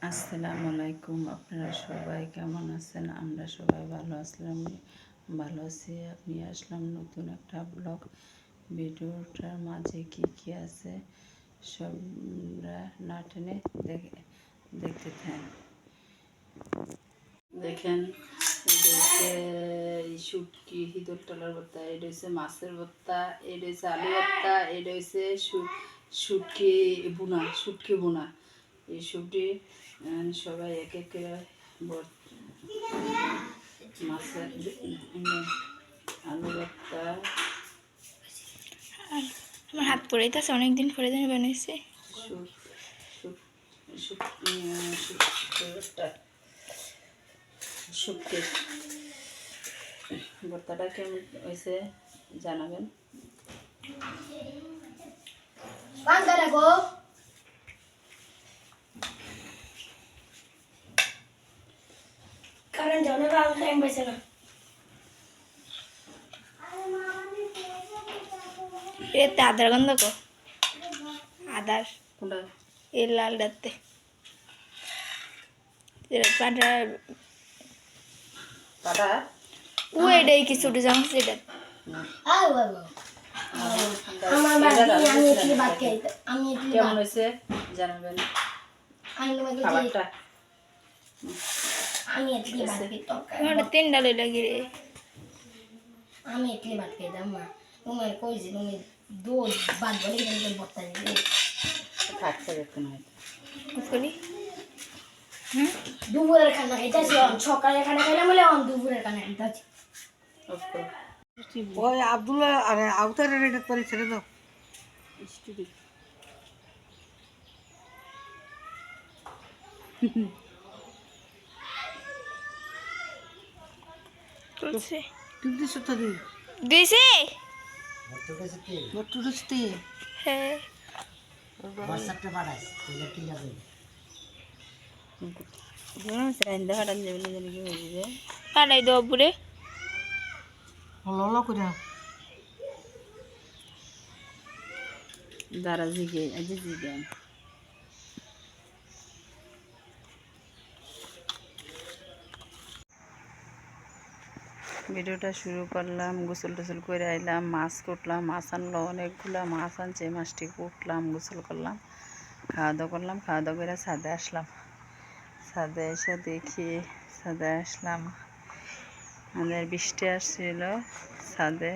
আসসালামু আলাইকুম। আপনারা সবাই কেমন আছেন? আমরা সবাই ভালো আসলাম, ভালো আছি। আপনি আসলাম নতুন একটা ব্লগ ভিডিওটার মাঝে কি আছে সবরা না টেনে দেখতে থাকেন। দেখেন শুটকি হিদুর টলার ভর্তা, এটা হচ্ছে মাছের ভর্তা, এটা হচ্ছে আলু ভর্তা, এটা হচ্ছে শুটকি বোনা। এই সবজি সবাই এক এক করে মাছের আলু ভর্তা। আমার হাত পড়াইতেছে, অনেকদিন পরে দিন বানাইছে শুটকির ভর্তাটা কেমন হয়েছে জানাবেন। কারণ জনের ভালো টাইম পাইছে না। এতে আদার গন্ধ কো আদার কোনটা এই লাল ডাতে পাটা পাটা ও এটাই কি ছোট চামচ এটা কেমন হয়েছে জানাবেন খাবারটা। তিন ডালে লাগি রে। আমি ইডলি ভাত খাইতাম মা তোমার কইছি তুমি দুধ ভাত বলে কিন্তু বর্তা দিলে থাকছে দেখুন করি দুপুরের খানা খাইতেছি সকালে খানা খাইলাম বলে দুপুরের খানা খাইতেছি। ওই আব্দুল্লাহ আরে আউতারের এটা করে ছেড়ে দাও। চলছে তুমি দিছো তো দি দিছে বটুরস্তি হ্যাঁ WhatsApp-টা পাঠাইস তুই কি যাবে পাঠাই দেবো বুড়ে হলো হলো করে দাঁড়া জিগে আজ জিগান ভিডিওটা শুরু করলাম। গোসল টোসল করে আইলাম, মাছ কুটলাম, মাছ আনলো অনেকগুলা মাছ আনছে, মাছটি কুটলাম, গোসল করলাম, খাওয়া দাওয়া করলাম। খাওয়া দাওয়া করে ছাদে আসলাম। ছাদে এসে দেখি ছাদে আসলাম আমাদের বৃষ্টি আসছিল। ছাদে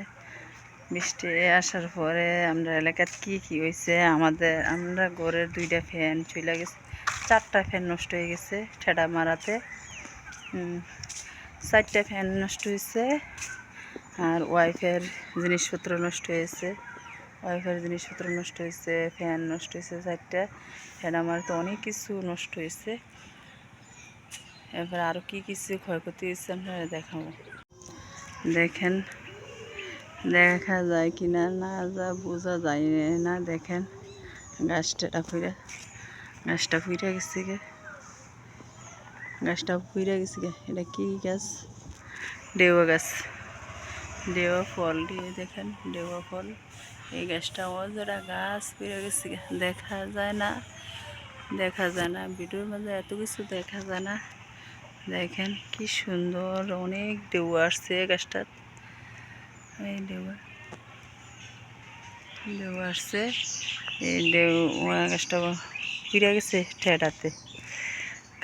বৃষ্টি আসার পরে আমরা এলাকার কি হয়েছে আমরা ঘরের 2টা ফ্যান চলে গেছে, 4টা ফ্যান নষ্ট হয়ে গেছে ঠেডা মারাতে। 4টা ফ্যান নষ্ট হয়েছে আর ওয়াইফের জিনিসপত্র নষ্ট হয়েছে। ফ্যান নষ্ট হয়েছে 4টা ফ্যান। আমার তো অনেক কিছু নষ্ট হয়েছে। এরপর আরও কিছু ক্ষয়ক্ষতি হয়েছে আপনারা দেখাবো। দেখেন দেখা যায় কিনা না যা বোঝা যায় না। দেখেন গাছটা ফুইরা গেছে গে, এটা কি গাছ? ডেওয়া গাছ, ডেওয়া ফল দিয়ে দেখেন ডেওয়া ফল। এই গাছটা অজরা গাছ ফুইরা গেছে গে, দেখা যায় না ভিডিওর মধ্যে এত কিছু দেখা যায় না। দেখেন কি সুন্দর, অনেক ডেওয়া আসছে গাছটা। এই ডেওয়া আসছে, এই ডেওয়া গাছটা ফিরে গেছে ঠেডাতে।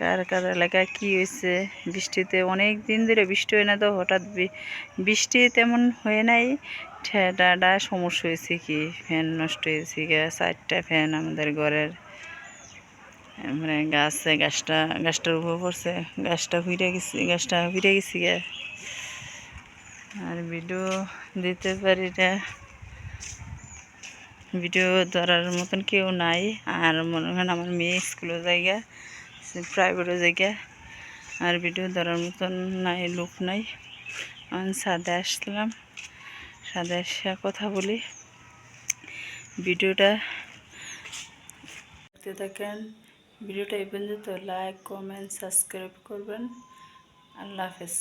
কার এলাকায় কী হয়েছে বৃষ্টিতে? অনেক দিন ধরে বৃষ্টি হয় না, তো হঠাৎ বৃষ্টি তেমন হয়ে নাই, ঠেডাটা সমস্যা হয়েছে কি ফ্যান নষ্ট হয়েছে গে। 4টা ফ্যান আমাদের ঘরের, মানে গাছটার উপর পড়ছে, গাছটা ফিরে গেছে গে। আর ভিডিও দিতে পারি না, ভিডিও ধরার মতন কেউ নাই। আর মনে হয় আমার মেয়ে স্কুলের জায়গা, প্রাইভেটের জায়গা, আর ভিডিও ধরার মতন নাই, লোক নাই। আমি ছাদে আসলাম, ছাদে এসে কথা বলি। ভিডিওটা দেখতে থাকেন। ভিডিওটা এই পর্যন্ত লাইক, কমেন্ট, সাবস্ক্রাইব করবেন। আল্লাহ হাফেজ।